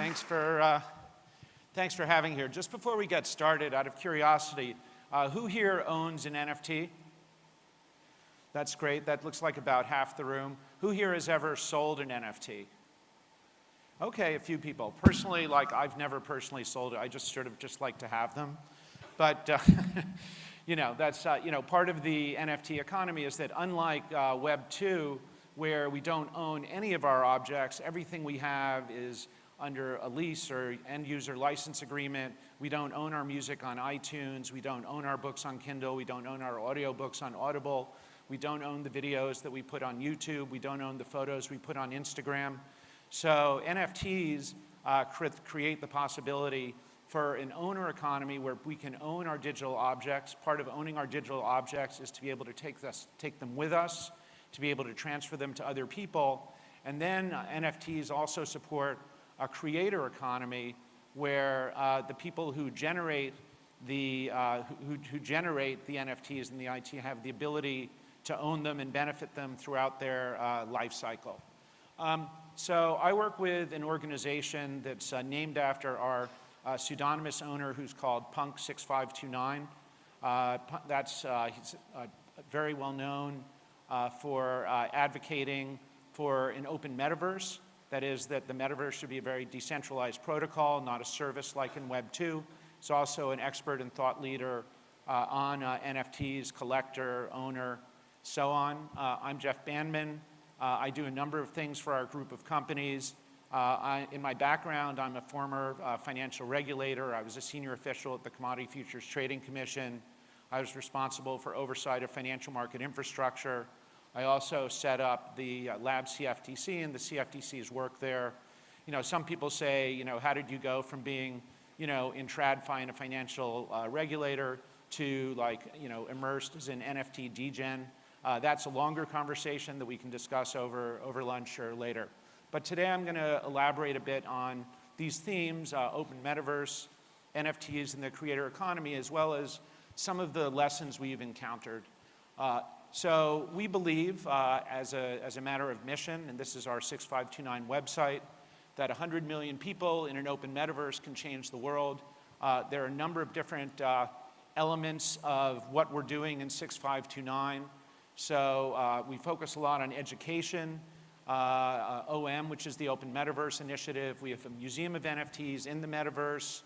Thanks for having here. Just before we get started, out of curiosity, who here owns an NFT? That's great. That looks like about half the room. Who here has ever sold an NFT? Okay, a few people. Personally, I've never personally sold it. I just sort of like to have them. But that's part of the NFT economy is that unlike Web 2, where we don't own any of our objects, everything we have is under a lease or end-user license agreement. We don't own our music on iTunes. We don't own our books on Kindle. We don't own our audiobooks on Audible. We don't own the videos that we put on YouTube. We don't own the photos we put on Instagram. So NFTs create the possibility for an owner economy where we can own our digital objects. Part of owning our digital objects is to be able to take them with us, to be able to transfer them to other people. And then NFTs also support a creator economy where the people who generate the NFTs and the IT have the ability to own them and benefit them throughout their life cycle. So I work with an organization that's named after our pseudonymous owner, who's called Punk6529. He's very well known for advocating for an open metaverse. That is, that the metaverse should be a very decentralized protocol, not a service like in Web 2. He's also an expert and thought leader on NFTs, collector, owner, so on. I'm Jeff Bandman. I do a number of things for our group of companies. In my background, I'm a former financial regulator. I was a senior official at the Commodity Futures Trading Commission. I was responsible for oversight of financial market infrastructure. I also set up the Lab CFTC and the CFTC's work there. Some people say, how did you go from being, in TradFi and a financial regulator to immersed as an NFT degen? That's a longer conversation that we can discuss over lunch or later. But today I'm going to elaborate a bit on these themes, open metaverse, NFTs, and the creator economy, as well as some of the lessons we've encountered. So we believe, as a matter of mission, and this is our 6529 website, that 100 million people in an open metaverse can change the world. There are a number of different elements of what we're doing in 6529. So we focus a lot on education, OM, which is the Open Metaverse Initiative. We have a museum of NFTs in the metaverse.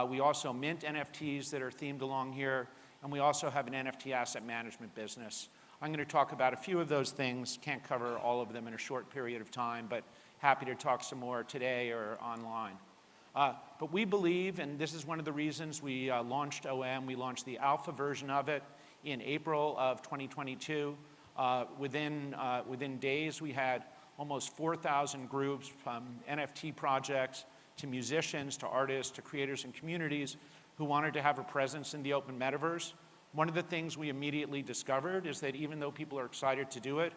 We also mint NFTs that are themed along here. And we also have an NFT asset management business. I'm going to talk about a few of those things. Can't cover all of them in a short period of time, but happy to talk some more today or online. But we believe, and this is one of the reasons we launched OM, we launched the alpha version of it in April of 2022. Within days, we had almost 4,000 groups, from NFT projects to musicians to artists to creators and communities who wanted to have a presence in the open metaverse. One of the things we immediately discovered is that even though people are excited to do it,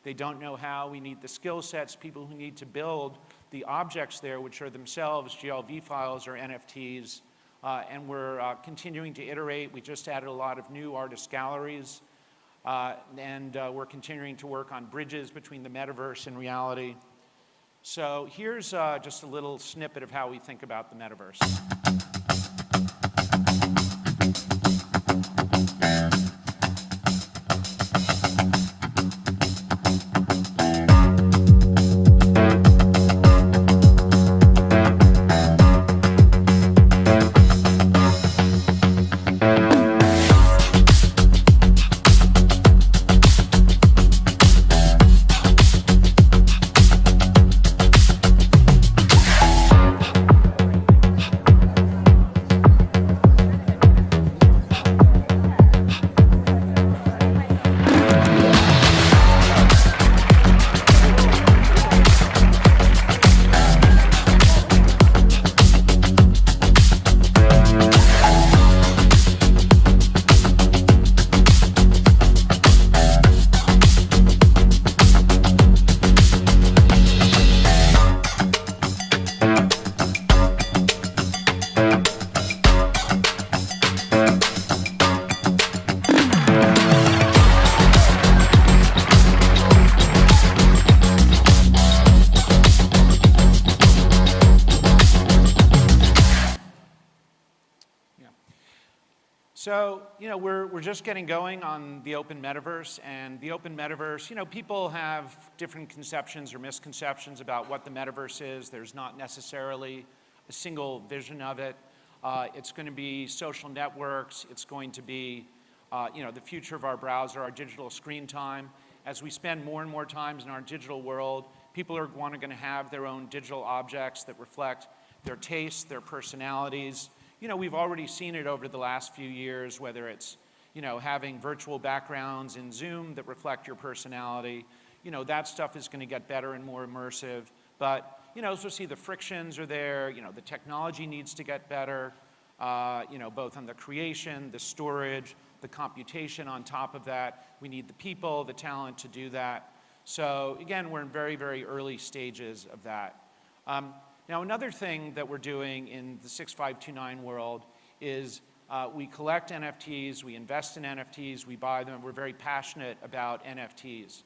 they don't know how. We need the skill sets, people who need to build the objects there, which are themselves GLV files or NFTs. And we're continuing to iterate. We just added a lot of new artist galleries. And we're continuing to work on bridges between the metaverse and reality. So here's just a little snippet of how we think about the metaverse. So, we're just getting going on the open metaverse, and the open metaverse, people have different conceptions or misconceptions about what the metaverse is. There's not necessarily a single vision of it. It's going to be social networks. It's going to be, the future of our browser, our digital screen time. As we spend more and more times in our digital world, people are going to have their own digital objects that reflect their tastes, their personalities. We've already seen it over the last few years, whether it's, having virtual backgrounds in Zoom that reflect your personality. That stuff is going to get better and more immersive. But, so see the frictions are there. The technology needs to get better, both on the creation, the storage, the computation on top of that. We need the people, the talent to do that. So again, we're in very, very early stages of that. Now, another thing that we're doing in the 6529 world is we collect NFTs, we invest in NFTs, we buy them. We're very passionate about NFTs.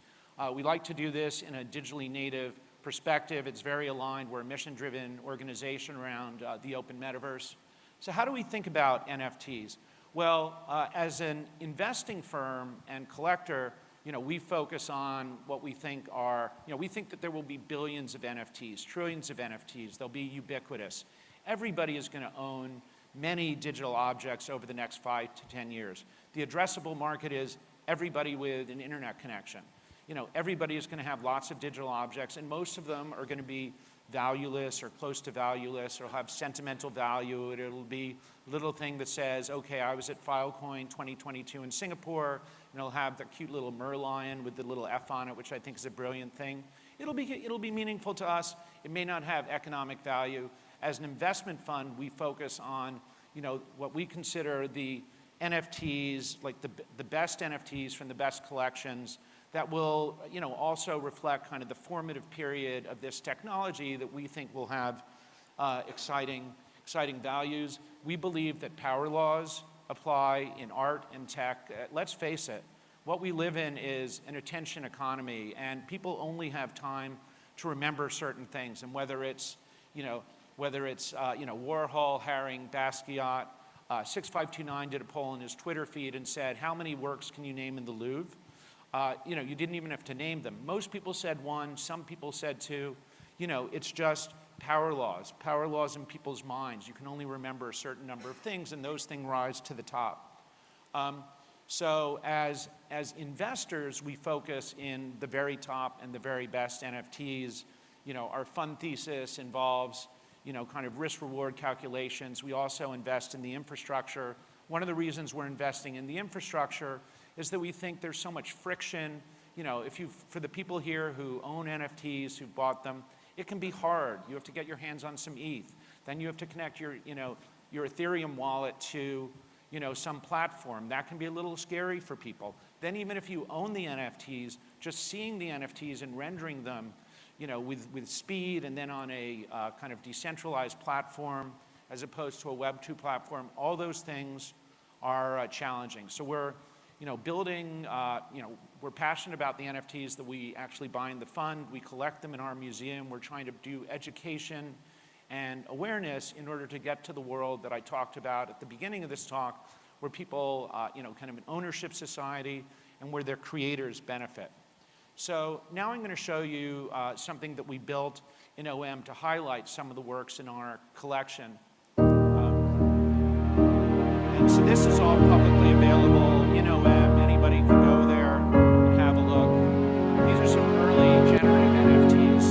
We like to do this in a digitally native perspective. It's very aligned. We're a mission-driven organization around the open metaverse. So how do we think about NFTs? Well, as an investing firm and collector, we focus on what we think are, we think that there will be billions of NFTs, trillions of NFTs. They'll be ubiquitous. Everybody is going to own many digital objects over the next 5 to 10 years. The addressable market is everybody with an internet connection. Everybody is going to have lots of digital objects, and most of them are going to be valueless or close to valueless, or have sentimental value. It'll be a little thing that says, okay, I was at FileCoin 2022 in Singapore, and it'll have the cute little merlion with the little F on it, which I think is a brilliant thing. It'll be meaningful to us. It may not have economic value. As an investment fund, we focus on, what we consider the NFTs, like the best NFTs from the best collections, that will, also reflect kind of the formative period of this technology that we think will have exciting values. We believe that power laws apply in art and tech. Let's face it, what we live in is an attention economy, and people only have time to remember certain things. And whether it's Warhol, Haring, Basquiat, 6529 did a poll in his Twitter feed and said, how many works can you name in the Louvre? You didn't even have to name them. Most people said 1, some people said 2. It's just power laws in people's minds. You can only remember a certain number of things, and those things rise to the top. So as investors, we focus in the very top and the very best NFTs. Our fund thesis involves, kind of risk-reward calculations. We also invest in the infrastructure. One of the reasons we're investing in the infrastructure is that we think there's so much friction. For the people here who own NFTs, who bought them, it can be hard. You have to get your hands on some ETH. Then you have to connect your Ethereum wallet to, some platform. That can be a little scary for people. Then even if you own the NFTs, just seeing the NFTs and rendering them, with speed, and then on a kind of decentralized platform as opposed to a Web 2 platform, all those things are challenging. So we're building, we're passionate about the NFTs that we actually buy in the fund. We collect them in our museum. We're trying to do education and awareness in order to get to the world that I talked about at the beginning of this talk, where people, kind of an ownership society, and where their creators benefit. So now I'm going to show you something that we built in OM to highlight some of the works in our collection. And so this is all publicly available in OM. Anybody can go there and have a look. These are some early generative NFTs.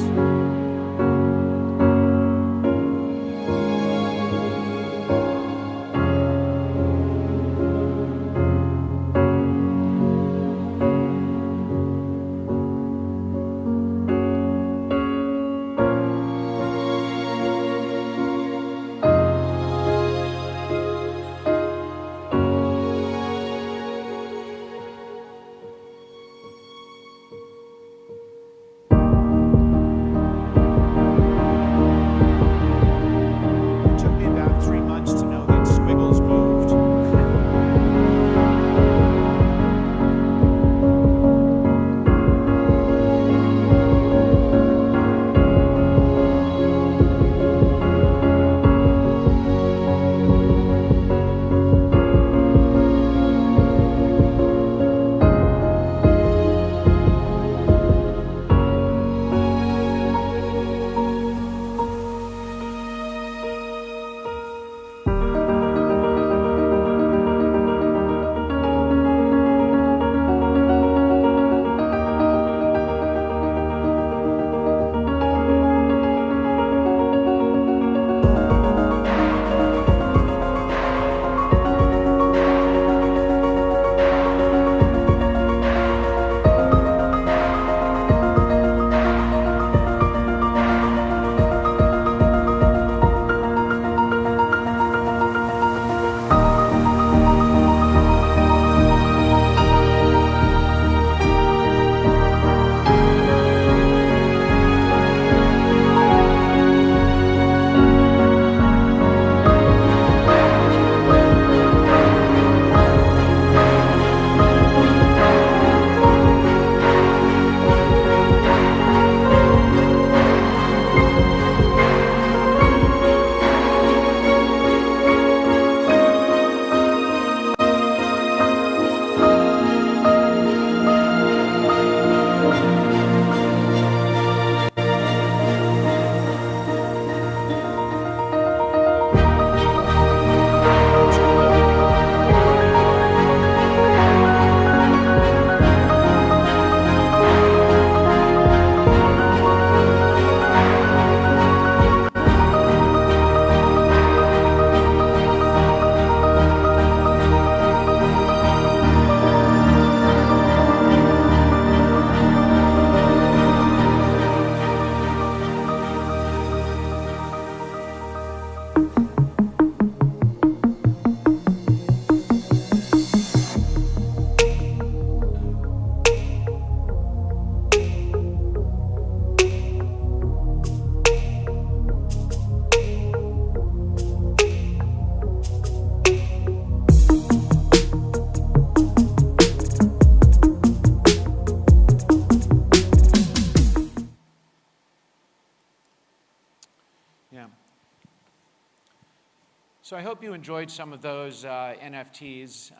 So I hope you enjoyed some of those NFTs.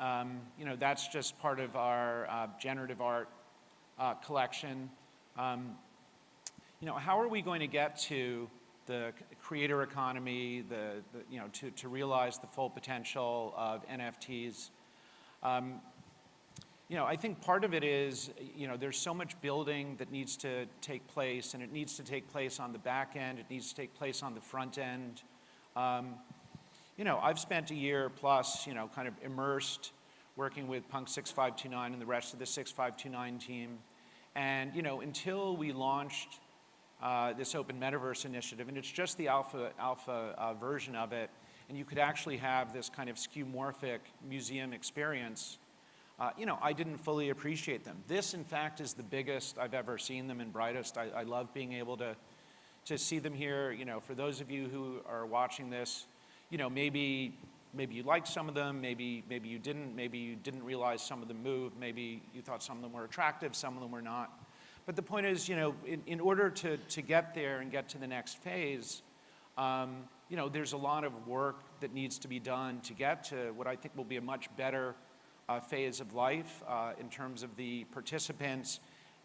That's just part of our generative art collection. How are we going to get to the creator economy, to realize the full potential of NFTs? I think part of it is, there's so much building that needs to take place, and it needs to take place on the back end, it needs to take place on the front end. I've spent a year plus, kind of immersed working with Punk 6529 and the rest of the 6529 team. And, until we launched this open metaverse initiative, and it's just the alpha version of it, and you could actually have this kind of skeuomorphic museum experience, I didn't fully appreciate them. This, in fact, is the biggest I've ever seen them and brightest. I love being able to see them here. For those of you who are watching this, maybe you liked some of them, maybe you didn't realize some of them moved, maybe you thought some of them were attractive, some of them were not. But the point is, in order to get there and get to the next phase, there's a lot of work that needs to be done to get to what I think will be a much better phase of life in terms of the participants,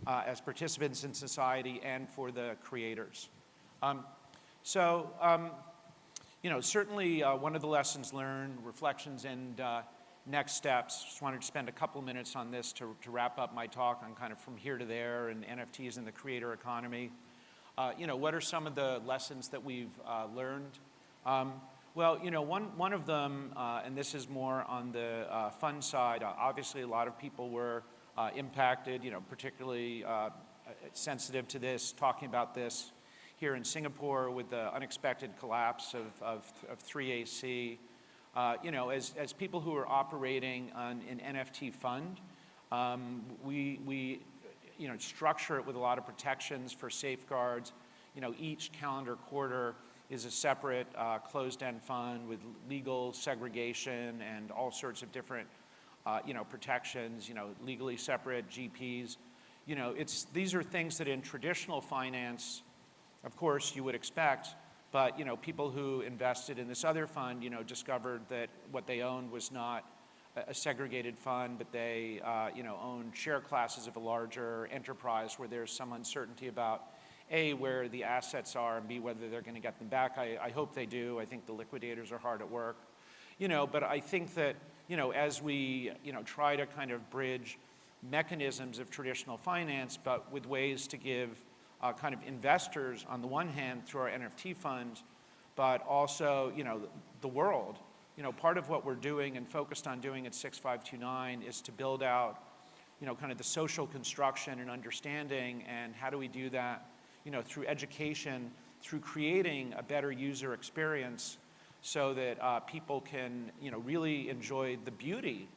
as participants in society, and for the creators. Certainly one of the lessons learned, reflections, and next steps. Just wanted to spend a couple minutes on this to wrap up my talk on kind of from here to there and NFTs and the creator economy. What are some of the lessons that we've learned? One of them, and this is more on the fund side, obviously a lot of people were impacted, particularly sensitive to this, talking about this here in Singapore with the unexpected collapse of 3AC. As people who are operating on an NFT fund, we structure it with a lot of protections for safeguards. Each calendar quarter is a separate closed-end fund with legal segregation and all sorts of different, protections. Legally separate GPs. These are things that in traditional finance, of course, you would expect. But people who invested in this other fund, discovered that what they owned was not a segregated fund, but they, owned share classes of a larger enterprise where there's some uncertainty about A, where the assets are, and B, whether they're going to get them back. I hope they do. I think the liquidators are hard at work. But I think that, as we, try to kind of bridge mechanisms of traditional finance, but with ways to give kind of investors on the one hand through our NFT fund, but also, the world. Part of what we're doing and focused on doing at 6529 is to build out, kind of the social construction and understanding, and how do we do that, through education, through creating a better user experience so that people can, really enjoy the beauty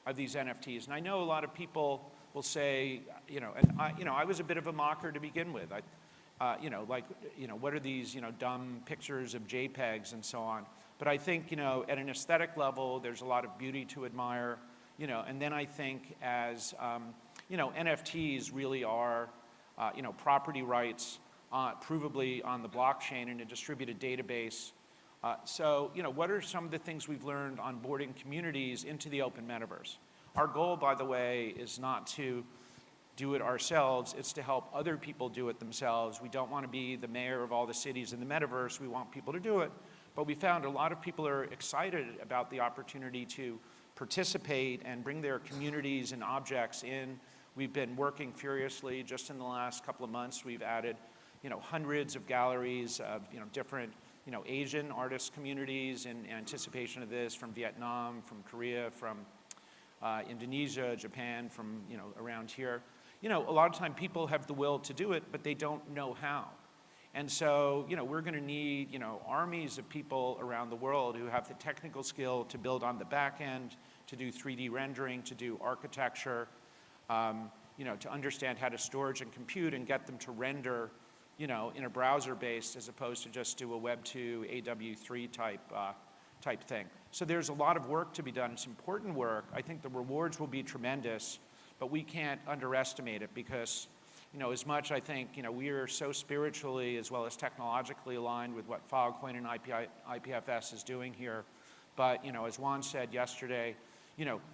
of these NFTs. And I know a lot of people will say, I was a bit of a mocker to begin with. What are these, dumb pictures of JPEGs and so on? But I think, at an aesthetic level, there's a lot of beauty to admire, and then I think as, NFTs really are, property rights, provably on the blockchain in a distributed database. What are some of the things we've learned onboarding communities into the open metaverse? Our goal, by the way, is not to do it ourselves, it's to help other people do it themselves. We don't want to be the mayor of all the cities in the metaverse, we want people to do it. But we found a lot of people are excited about the opportunity to participate and bring their communities and objects in. We've been working furiously. Just in the last couple of months, we've added, hundreds of galleries of, different, Asian artist communities in anticipation of this, from Vietnam, from Korea, from Indonesia, Japan, from, around here. A lot of time people have the will to do it, but they don't know how. And so, we're going to need, armies of people around the world who have the technical skill to build on the back end, to do 3D rendering, to do architecture, to understand how to storage and compute and get them to render, in a browser-based as opposed to just do a Web 2, AW3 type thing. So there's a lot of work to be done. It's important work. I think the rewards will be tremendous, but we can't underestimate it because, as much I think, we are so spiritually as well as technologically aligned with what Filecoin and IPFS is doing here. But, as Juan said yesterday,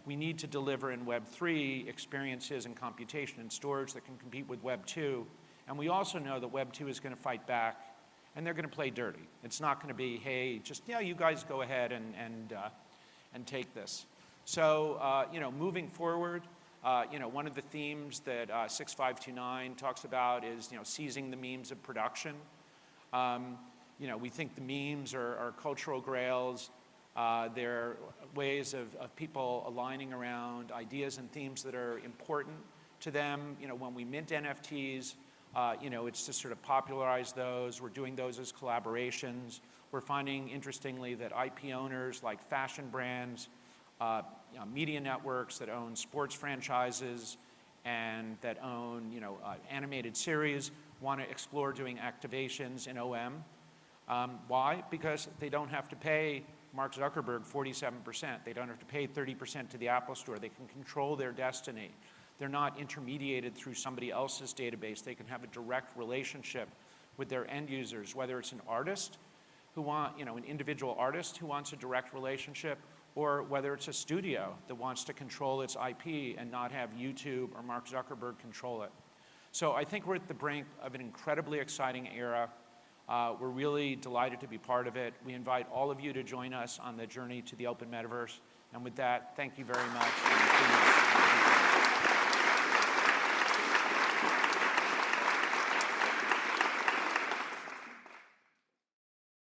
we need to deliver in Web 3 experiences and computation and storage that can compete with Web 2. And we also know that Web 2 is going to fight back, and they're going to play dirty. It's not going to be, hey, just, you guys go ahead and take this. So, moving forward, one of the themes that 6529 talks about is, seizing the means of production. We think the memes are cultural grails. They're ways of people aligning around ideas and themes that are important to them. When we mint NFTs, it's to sort of popularize those. We're doing those as collaborations. We're finding, interestingly, that IP owners like fashion brands, media networks that own sports franchises and that own, animated series want to explore doing activations in OM. Why? Because they don't have to pay Mark Zuckerberg 47%. They don't have to pay 30% to the Apple Store. They can control their destiny. They're not intermediated through somebody else's database. They can have a direct relationship with their end users, whether it's an artist who an individual artist who wants a direct relationship, or whether it's a studio that wants to control its IP and not have YouTube or Mark Zuckerberg control it. So I think we're at the brink of an incredibly exciting era. We're really delighted to be part of it. We invite all of you to join us on the journey to the open metaverse. And with that, thank you very much.